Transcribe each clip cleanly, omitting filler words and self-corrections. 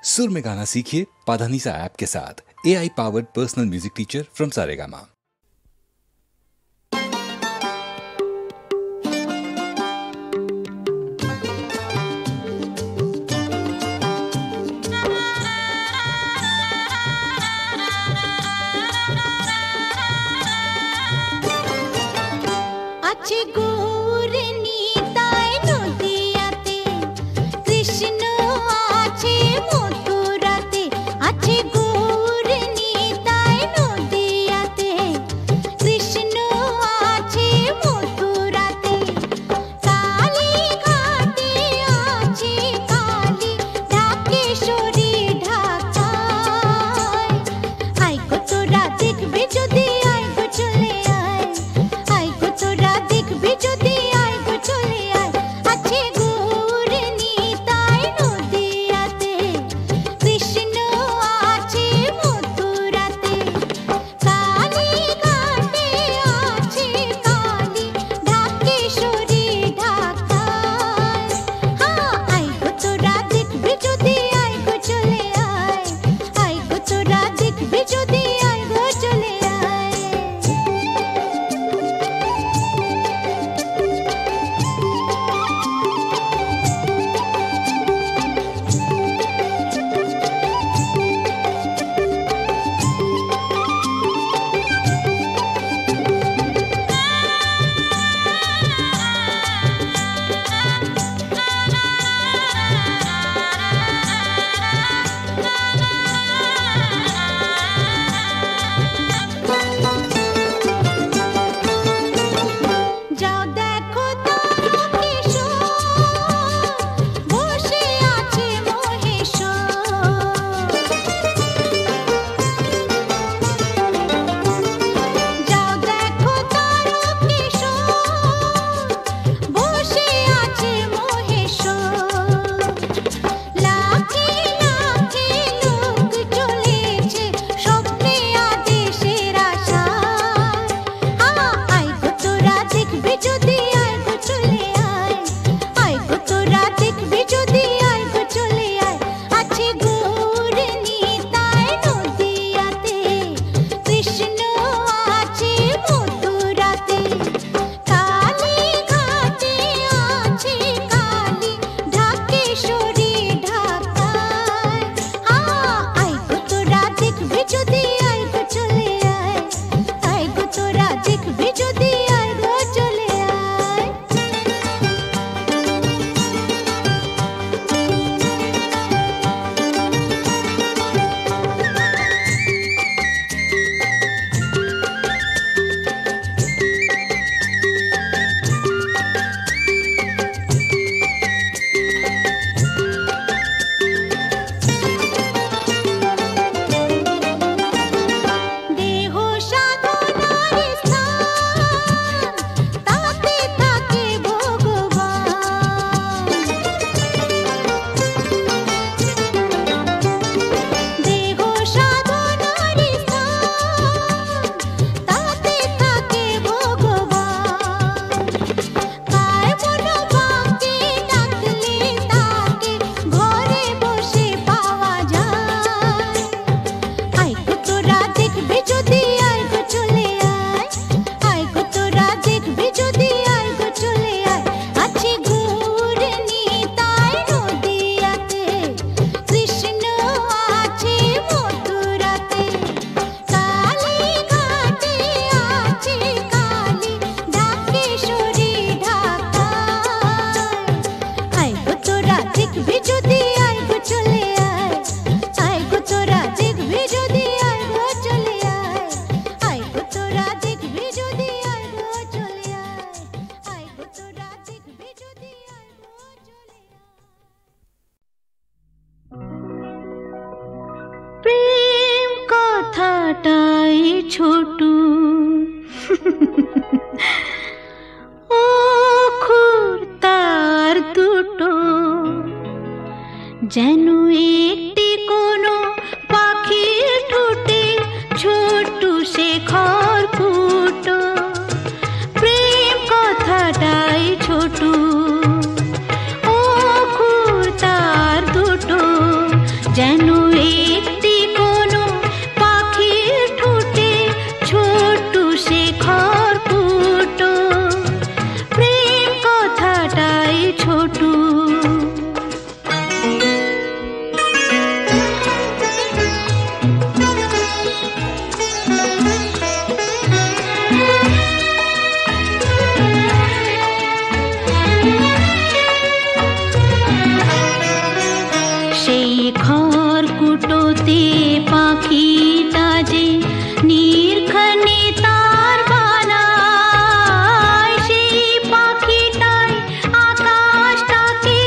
सुर में गाना सीखिए पाधानीसा ऐप के साथ। AI powered personal music teacher from Saregama. Chhotu ও খুরতার দুটো যেন একটি কোনো পাখির ঠোঁটে ছোটু শেখর ফুটো প্রেম কথাটাই ছোটু ও খুরতার দুটো যেন খড়কুটোতে পাখিটা যে নির্ঘনে তার বানায়, সেই পাখিটাই আকাশটাকে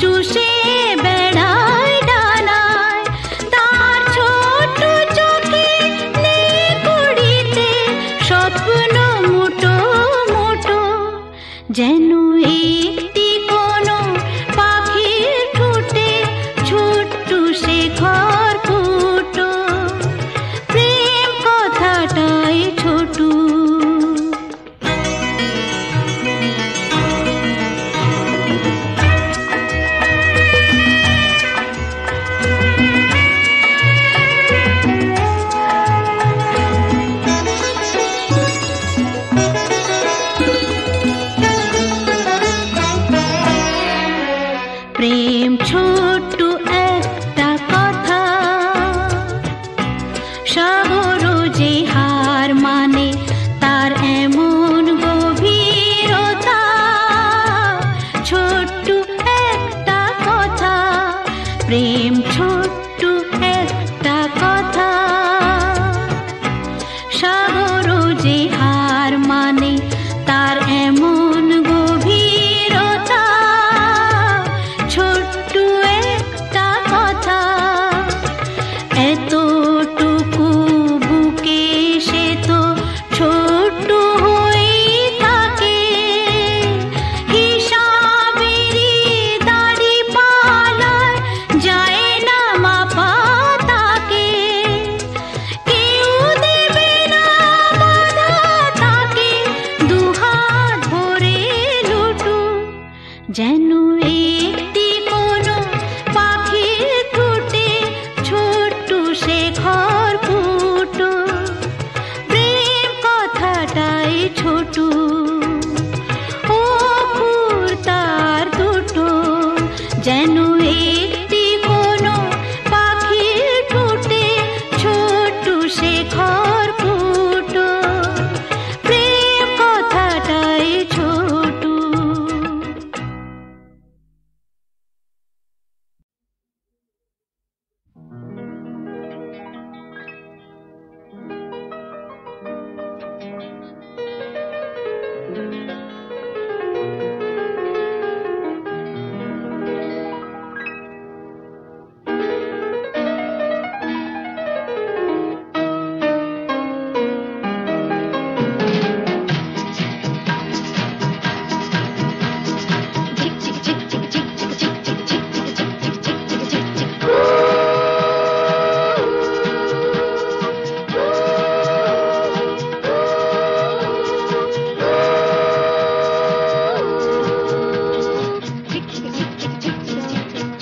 চুষে বেড়ায় ডানায়। তার ছোট চোখে নেই কুড়িতে স্বপ্ন মুটো মুটো, যেন একটি কোনো পাখির ঠোঁটে ছোট্ট সে খড়কুটো, প্রেম কথাটাই ছোট। প্রেম ছোট্ট একটা কথা, সাগর যে হার মানে তার এমন গভীরতা। ছোট্ট একটা কথা, প্রেম ছোট্ট একটা কথা, সাগর যে হার মানে তার এমন গভীরতা। ছোট্ট একটা কথা, এতটুকু বুকে সে তো ছোট্ট হয়ে থাকে। হিসাবেরই দাড়ি পালার যায় না মাপা তাকে, কেউ দেবে না বাধা তাকে দুহাত ভরে লুটু, যেন একটি কোনো পাখির ঠোঁটে ছোট্ট সে খড়কুটো, প্রেম কথাটাই ছোট। ও ফুল তার দুটো, যেন একটি কোনো পাখির ঠোঁটে ছোট্ট সে খড়কুটো, প্রেম কথাটাই ছোট।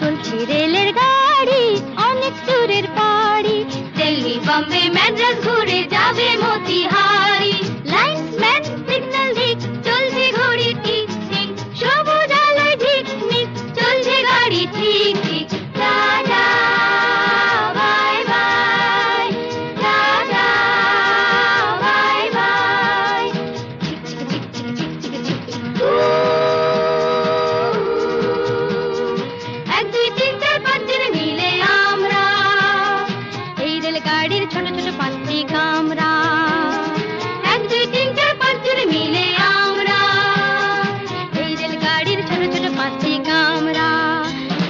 চলছে রেলের গাড়ি অনেক দূরের পাড়ি, দিল্লি বম্বে ম্যাড্রাস ঘুরে যাবে মতিহারি। লাইনম্যান সিগন্যাল দিক, চলছে ঘড়ি ঠিক ঠিক, সবুজ আলোয় ঝিকমিক, চলছে গাড়ি ঠিক ঠিক। Tata bye bye, tata bye by. এক দুই তিন চার পাঁচ জন মিলে আমরা এই রেলগাড়ির ছোট ছোট পাঁচটি কামরা। এক দুই তিন চার পাঁচ জন মিলে আমরা এই রেলগাড়ির ছোট ছোট পাঁচটি কামরা।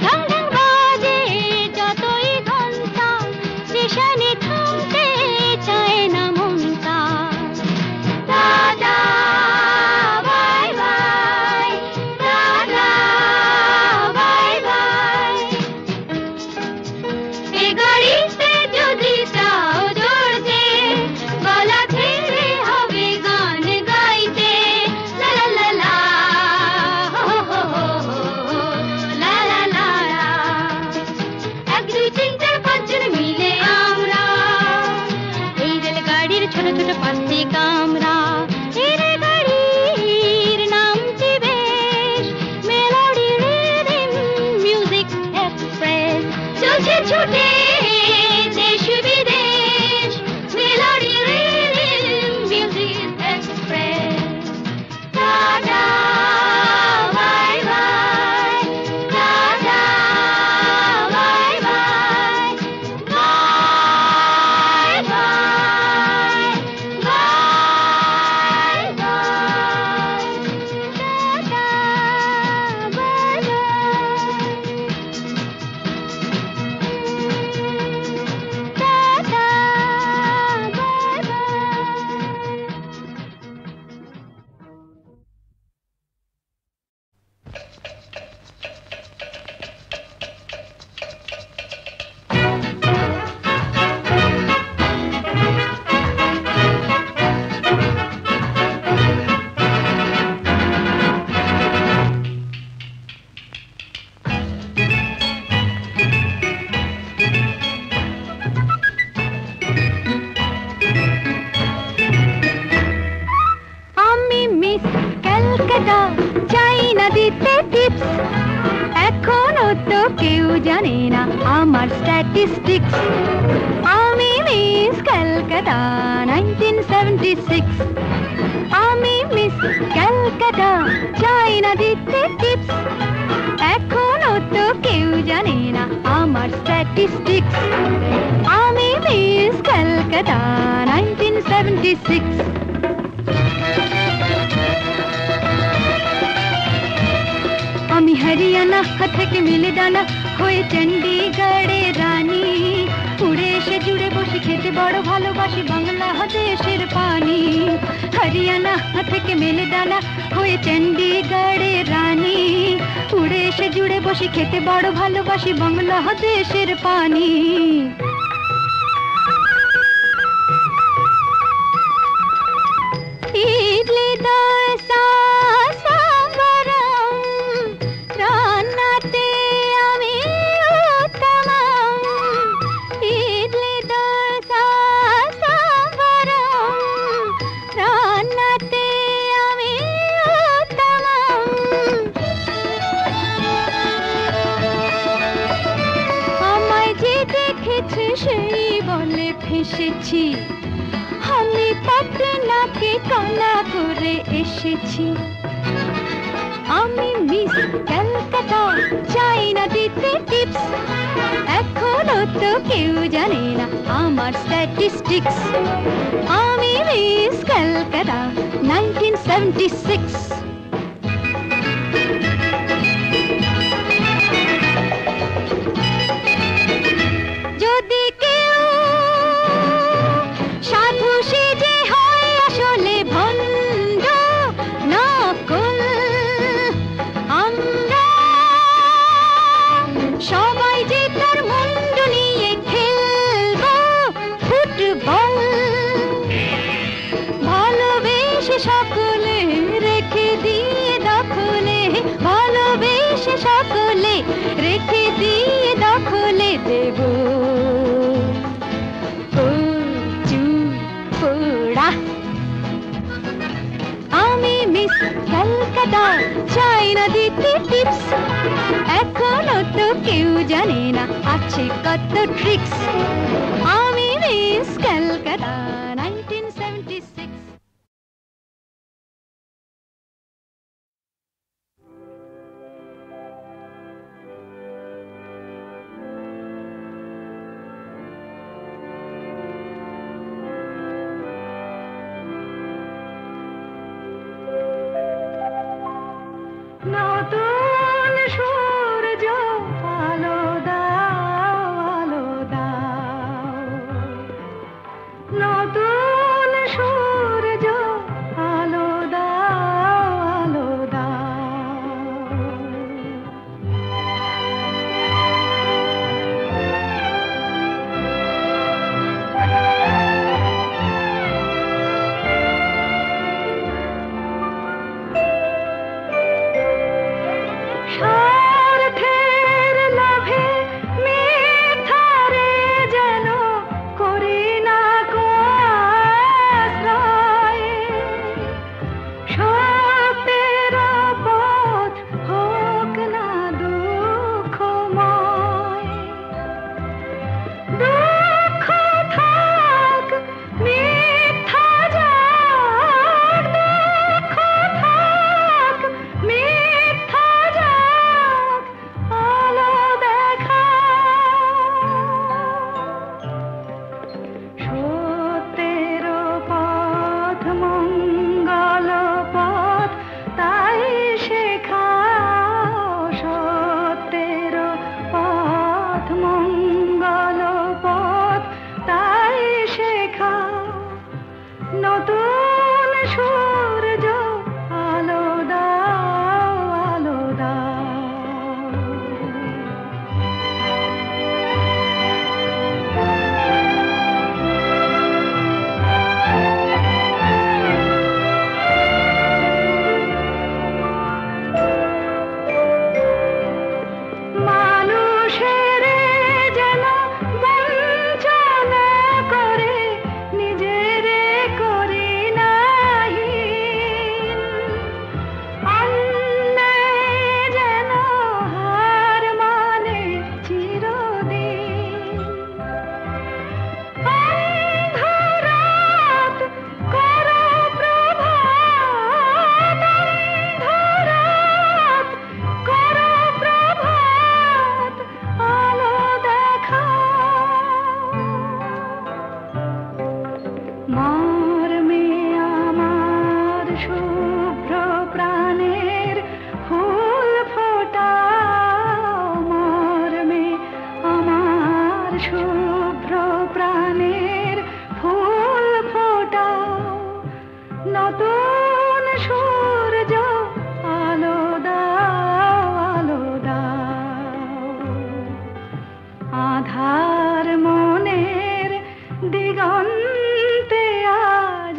ঢং ঢং বাজে যতই ঘন্টা, স্টেশনে থামতে চায় না মনটা। Tata bye bye, tata bye bye. এ গাড়িতে যদি চাও চড়তে, গলা ছেড়ে হবে গান গাইতে। লা লা লা লা, হো হো হো হো, লা লা লা লা। এক দুই তিন চার পাঁচ জন মিলে আমরা এই রেলগাড়ির ছোট ছোট পাঁচটি কামরা। এই রেলগাড়ির নামটি বেশ মেলোডি রিদম মিউজিক এক্সপ্রেস। চলছে ছুটে দেশ বিদেশ, melody rhythm music express. Tata bye bye, tata bye by. জানে না আমার স্ট্যাটিস্টিক্স আমি মিস ক্যালকাটা 1976 আমি মিস ক্যালকাটা চাই না দিতে টিপস এখনো তো কেউ জানে না আমার স্ট্যাটিস্টিক্স আমি মিস ক্যালকাটা 1976 আমি হরিয়ানা থেকে মিলে ডানা হয়ে চণ্ডীগড়ের রানী উড়ে এসে জুড়ে বসে খেতে বড় ভালোবাসি বাংলাদেশের পানি হরিয়ানা থেকে মিলে ডানা হয়ে চণ্ডীগড়ের রানী উড়ে এসে জুড়ে বসে খেতে বড় ভালোবাসি বাংলাদেশের পানি ইডলি দোসা সাম্বারম রান্নাতে আমি উত্তমম ইডলি দোসা সাম্বারম রান্নাতে আমি উত্তমম আমায় যে দেখেছে সেই বলে ফেসেছি আমি পাটনাকে কলা করে এসেছি আমি মিস ক্যালকাটা চাই না দিতে টিপস এখনো তো কেউ জানে না আমার স্ট্যাটিস্টিক্স আমি মিস ক্যালকাটা 1976 যদি কেউ সাধু সেজে হয় আসলে ভণ্ড নকল আমরা সবাই যে তার মুন্ডু নিয়ে খেলবো ফুটবল ভালোবেসে সকলে রেখে দিয়ে দখলে ভালোবেসে সকলে রেখে দিয়ে দখলে দেব আমি মিস ক্যালকাটা চাই না দিতে টিপস এখনো তো কেউ জানে না আছে কত ট্রিক্স আমি মিস ক্যালকাটা 1976 নতুন সূর্য আলো দাও নতুন আধার মনের দিগন্তে আজ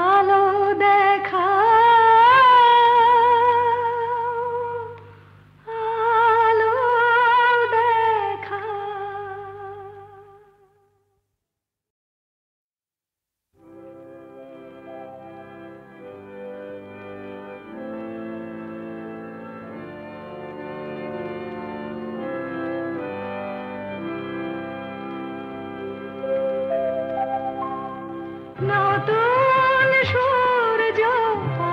আলো দেখা আলো দেখা নতুন সূর্য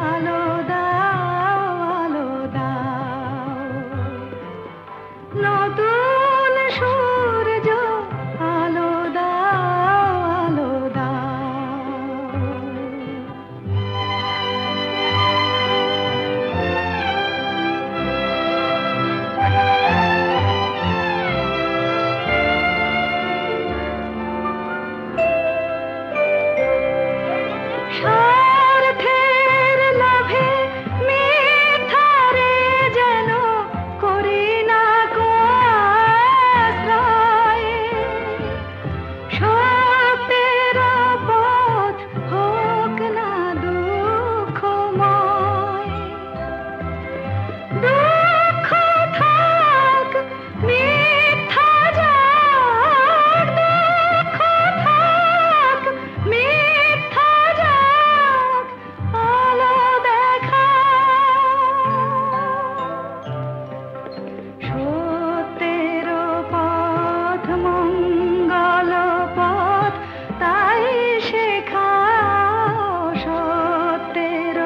আলো দাও আলো দাও নতুন সূর্য আলো দাও আলো দাও স্বার্থের লোভে মিথ্যারে যেন করি না কো আশ্রয় সত্যের পথ হোক না দুঃখময় দুঃখ থাক মিথ্যা যাক দুঃখ থাক মিথ্যা যাক আলো দেখা সত্যের পথ মঙ্গল পথ তাই শেখাও সত্যের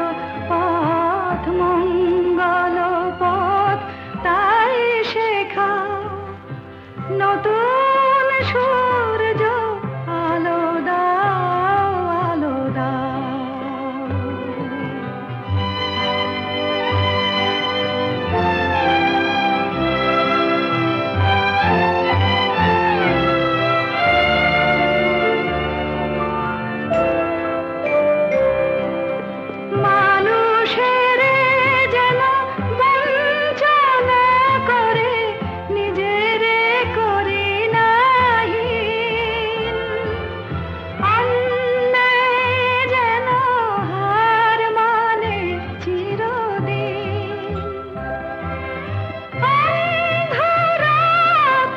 পথ মঙ্গল পথ তাই শেখাও নতুন সূর্য আলো দাও আলো দাও মানুষের যেন বঞ্চনা করে নিজের করি নাহিন অন্যায় যেন হার মানে চিরদিন অন্ধরাত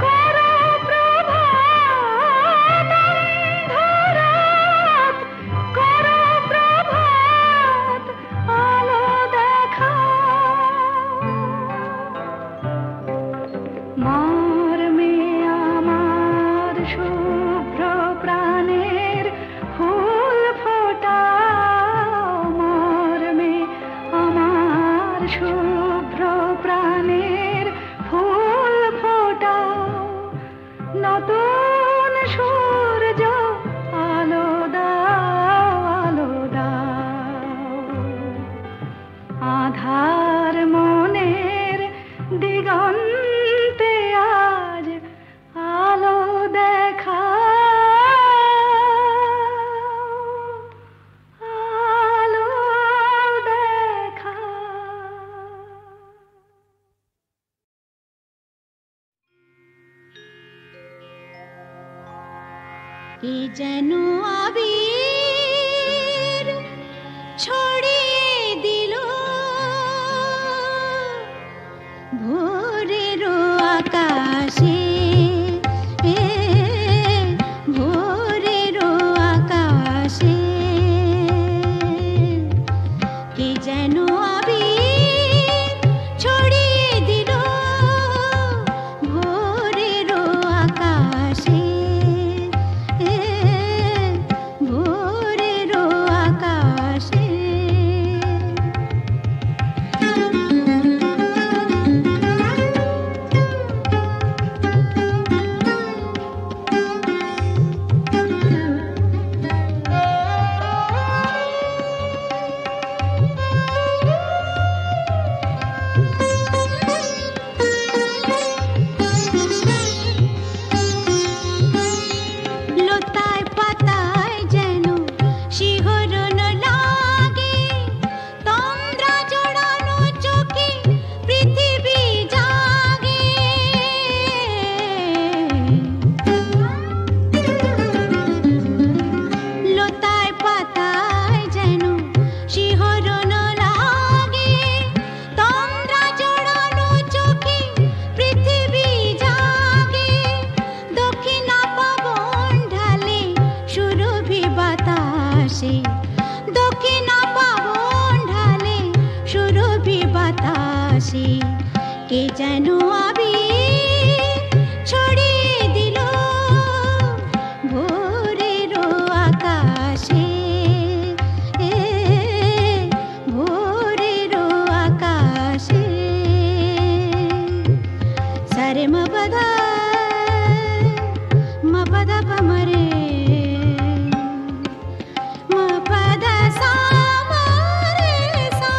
করো প্রভাত অন্ধরাত করো প্রভাত আলো দেখা মর্মে আমার শুভ্র প্রাণের ফুল ফোটাও মর্মে আমার শুভ্র প্রাণের ফুল ফোটাও নতুন সূর্য আলো দাও আলো দাও আধার মনের দিগন্তে আজ আলো দেখা আলো দেখা কে যেন আবির ছড়িয়ে দিল ভোরের আকাশে ভোরের আকাশে কে যেন আবির ছড়িয়ে দিল ভোরের আকাশে ভোরের যেন আবির ছড়িয়ে দিল ভোরের আকাশে, ভোরের আকাশে। সারে মপদা মপদা পমরে মপদা সা মরে সা।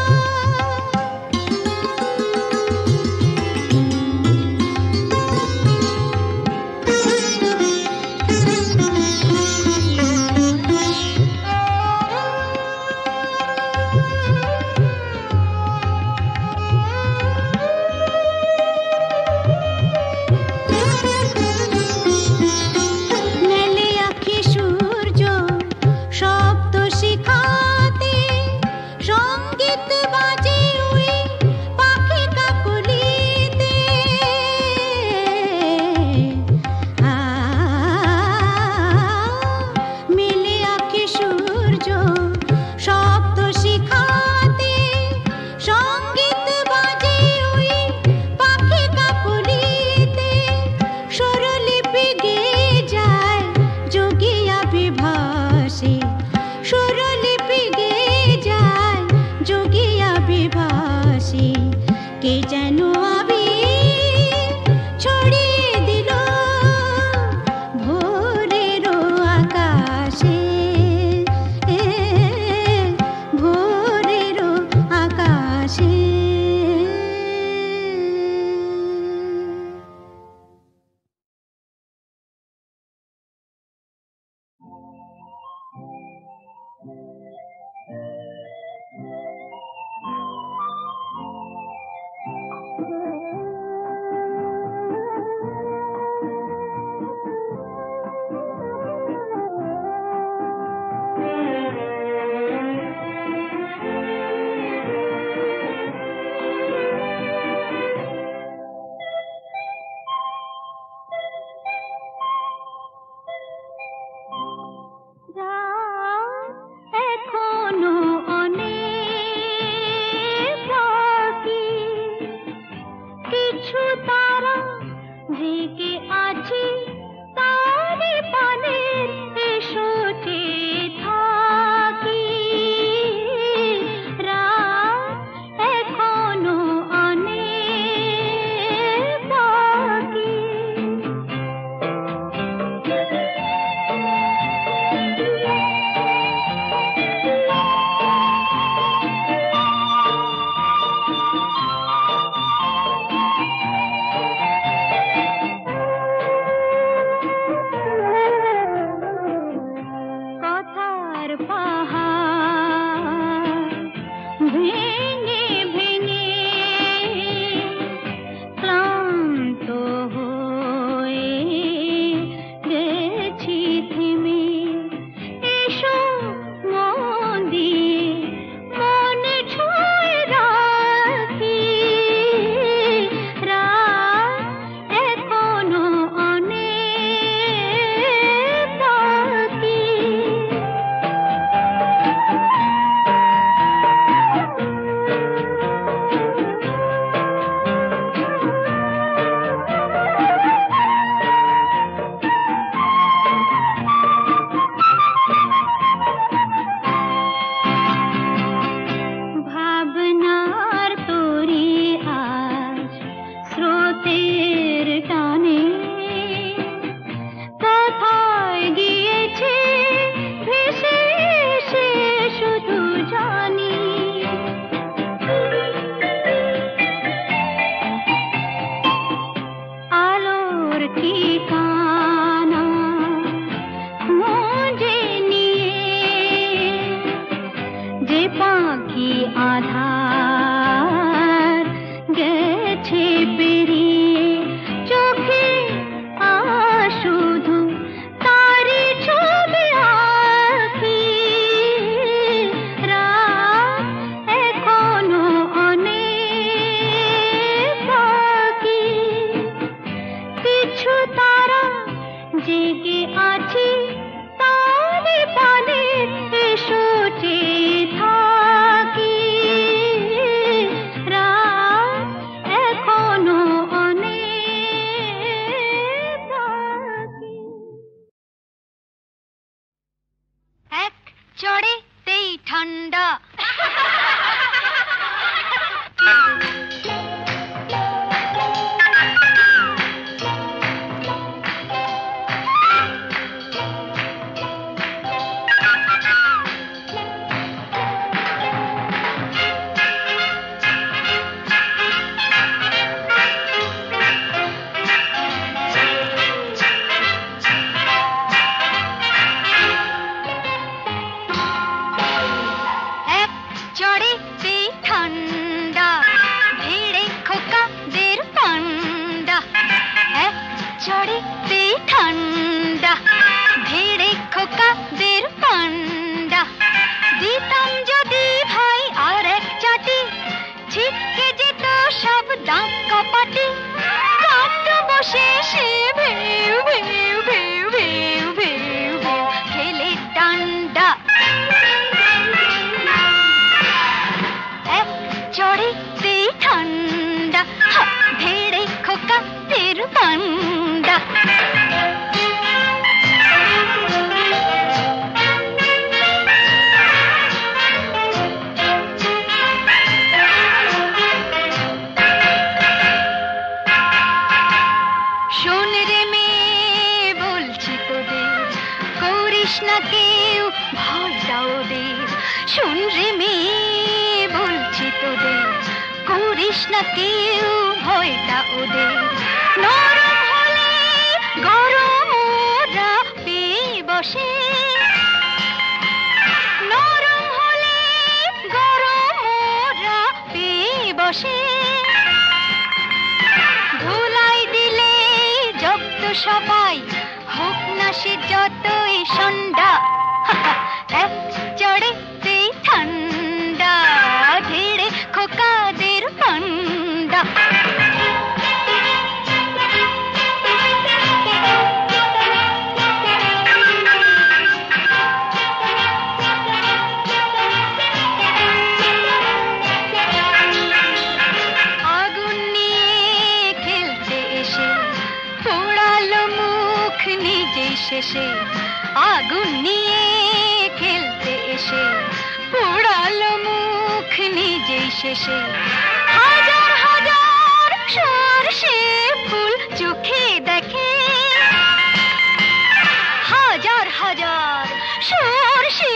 কে যেন আবির ছড়িয়ে দিল ভোরের আকাশে, ভোরের আকাশে। এখনো ঠান্ডা ভিড়ে খোকাদের পান্ডা দিতাম যদি ভাই আর এক চাটি ছিটকে যেত সব দাঁত কপাটি কাটতো বসে সে ভেউ ভেউ ভেউ ভেউ ভেউ ভেউ খেলে ডান্ডা এক চড়েতে ঠান্ডা ভিড়ে খোকাদের পান্ডা শোন রে মেয়ে বলছি তোদের করিস না কেউ ভয়টা ওদের শোন রে মেয়ে বলছি তোদের করিস না কেউ ভয়টা ওদের নরম হলে গরম ওরা পেয়ে বসে নরম হলে গরম ওরা পেয়ে বসে ধুলাই দিলে জব্দ সবাই হোক না সে যতই সন্ধ্যা এক চড়েতে ঠান্ডা ভিড়ে খোকাদের পান্ডা আগুন নিয়ে খেলতে এসে পোড়ালো মুখ নিজেই শেষে আগুন নিয়ে খেলতে এসে পোড়ালো মুখ নিজেই শেষে হাজার হাজার সরষে ফুল চোখে দেখে হাজার হাজার সরষে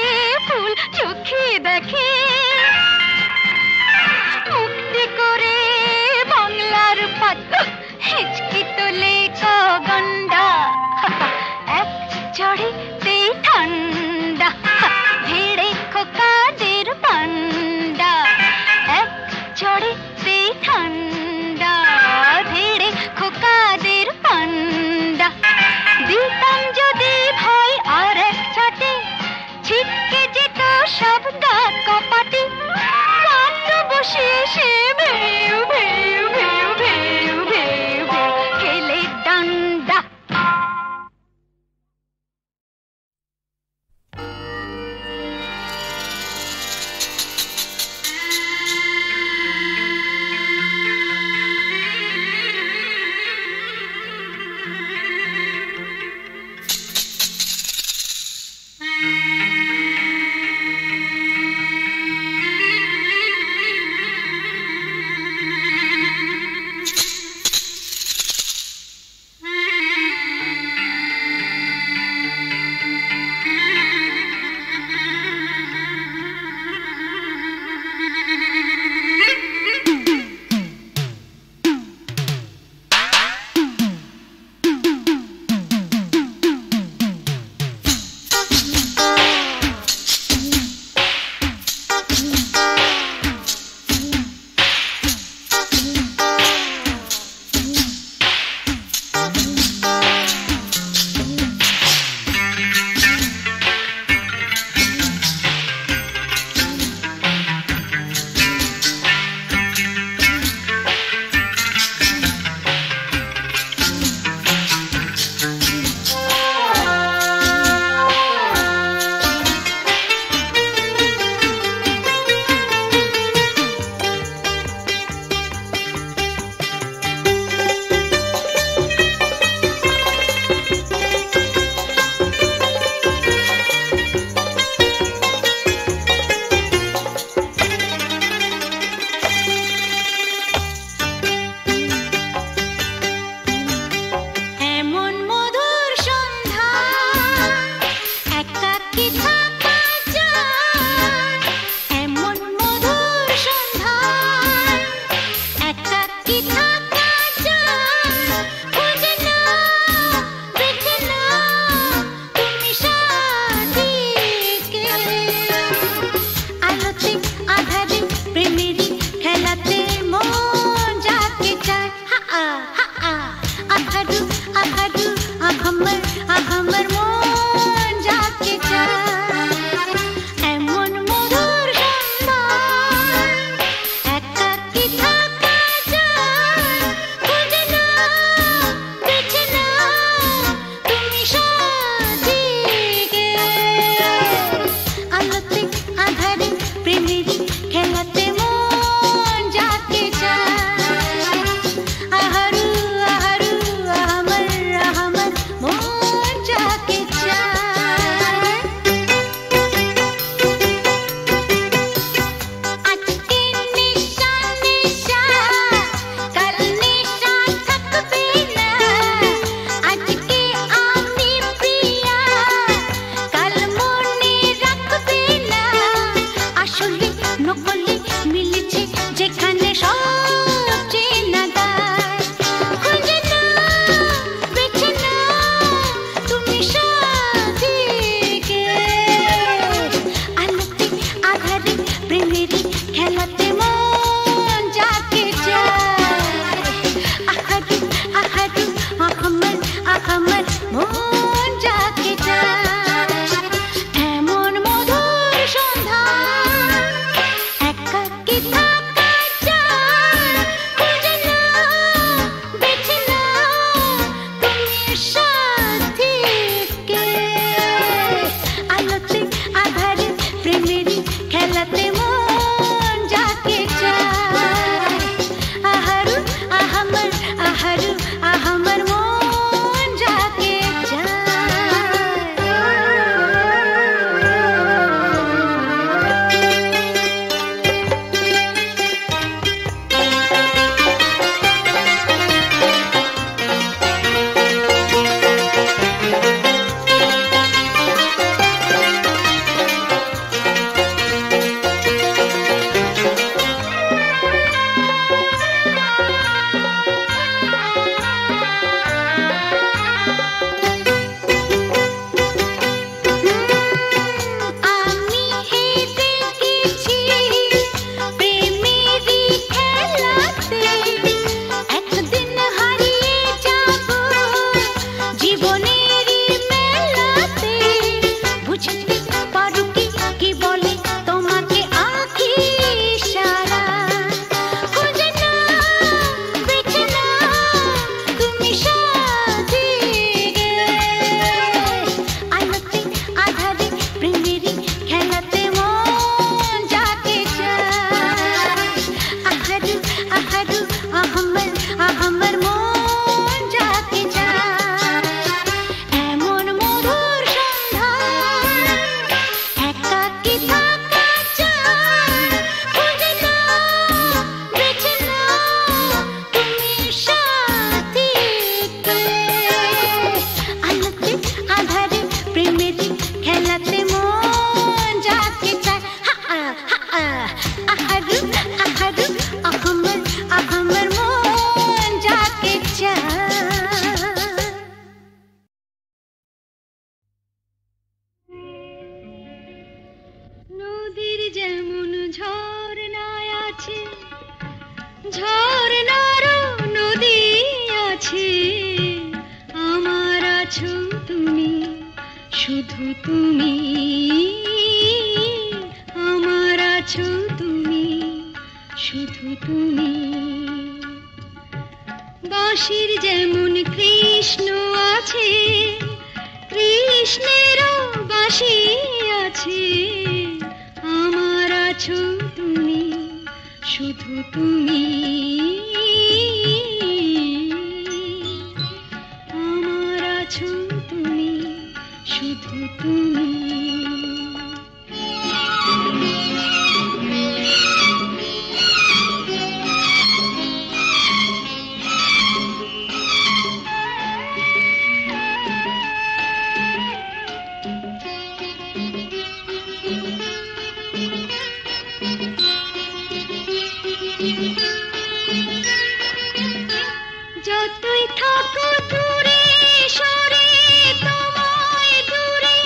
ফুল চোখে দেখে মুক্তি করে বাংলার পাত হিচকি তোলে গন্ডা এক চড়েতে ঠান্ডা ভিড়ে খোকাদের পান্ডা এক চড়েতে ঠান্ডা ভিড়ে খোকাদের পান্ডা দিতাম যদি ভাই আর এক চাটে ছিটকে যেত সব দাঁত কপাটি কাটতো বসে সে ভেউ ভেউ ভেউ ভেউ ভেউ ভেউ খেলে ডান্ডা সাজিয়ে আলোতে আধারে প্রেমেরই খেলাতে মন যাকে চায় আহারু আহারু আমার আমার মন যাকে চায় আজকে নিশা নিশা কাল নিশা থাকবে না আজকে আমি প্রিয়া কাল মনে রাখবে না আসলে নকলে মিলেছে যেখানে সব চেনা দায় খুঁজে না বেছে না তুমি সাজিয়ে আলোতে আধারে প্রেমেরই খেলাতে মন যাকে চায় আহারু আহারু আমার মন যাকে চায় এমন মধুর সন্ধ্যা একাকী থাকা চায় খুঁজে না বেছে না তুমি সাথীকে আলোতে আধারে প্রেমেরই খেলাতে মন যাকে চায় আহারু আহার মন যাকে আমি হেরে গেছি প্রেমেরই খেলাতে একদিন হারিয়ে যাব জীবনেরই মেলাতে বুঝতে পারো কি বলে তোমাকে আঁখি ইশারা খুঁজে না বেছে না তুমি সাজিয়ে আলোতে আধারে প্রেমেরই খেলাতে মন যাকে চায় আহারু আমার মন যাকে চায় এমন মধুর সন্ধ্যা একাকী থাকা চায় খুঁজে না বেছে না তুমি সাথীকে আলোতে আধারে প্রেমেরই খেলাতে মন যাকে চায় আহারু আমার মন যাকে চায় নদীর যেমন ঝর্ণায় আছে ঝর্ণারও নদী আছে আমার আছো তুমি শুধু তুমি আমার আছো তুমি শুধু তুমি বাঁশির যেমন কৃষ্ণ আছে কৃষ্ণেরও বাঁশি আছে আমার আছো তুমি শুধু তুমি আমার আছো তুমি শুধু তুমি যতই থাকো দূরে সরে তোমায় দূরে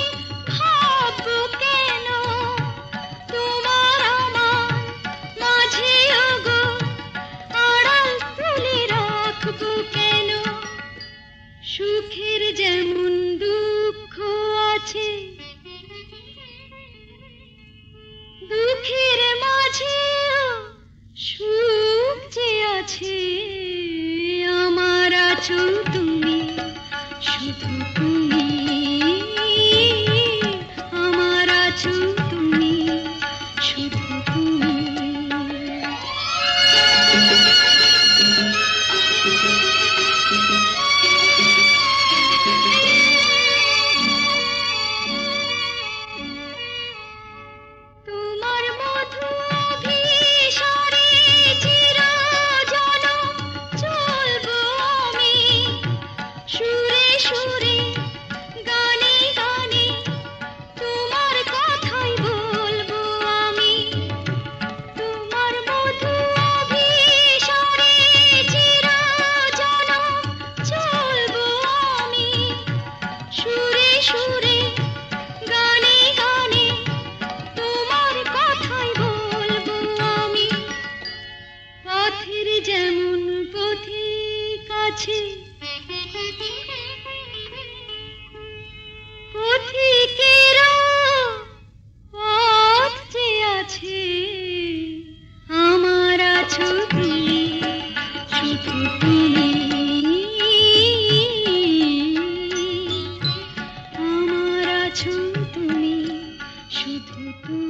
সুরে সুরে গানে গানে তোমার কথাই বলবো আমি। পথের যেমন পথিক আছে, পথিকেরও পথ যে আছে। আমার আছো তুমি, শুধু তুমি। আমার আছো তুমি, শুধু তুমি।